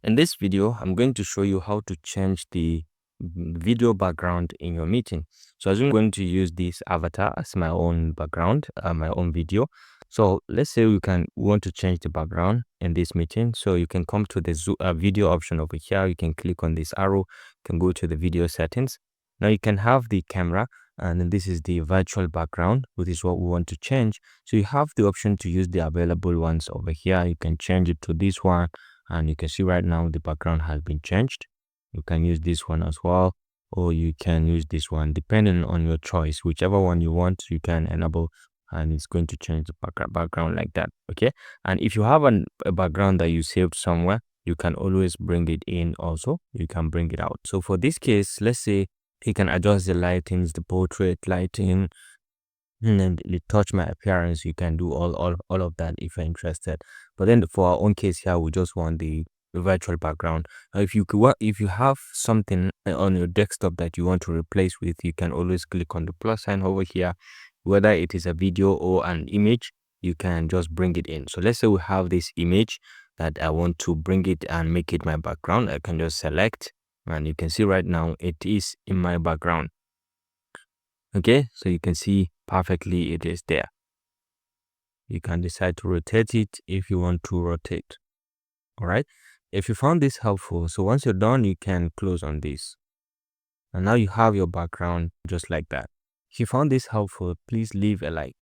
In this video, I'm going to show you how to change the video background in your meeting. So as I'm going to use this avatar as my own background, my own video. So let's say we want to change the background in this meeting. So you can come to the video option over here. You can click on this arrow, you can go to the video settings. Now you can have the camera, and then this is the virtual background, which is what we want to change. So you have the option to use the available ones over here. You can change it to this one, and you can see right now the background has been changed. You can use this one as well, or you can use this one depending on your choice. Whichever one you want, you can enable, and it's going to change the background like that. Okay, and if you have a background that you saved somewhere, you can always bring it in. Also, you can bring it out. So for this case, let's say you can adjust the lightings, the portrait lighting, and then the touch my appearance. You can do all of that if you're interested. But then for our own case here, we just want the virtual background. If you have something on your desktop that you want to replace with, you can always click on the plus sign over here. Whether it is a video or an image, you can just bring it in. So let's say we have this image that I want to bring it and make it my background. I can just select, and you can see right now it is in my background. Okay, so you can see perfectly it is there. You can decide to rotate it if you want to rotate. All right, if you found this helpful, so once you're done, you can close on this, and now you have your background just like that. If you found this helpful, please leave a like.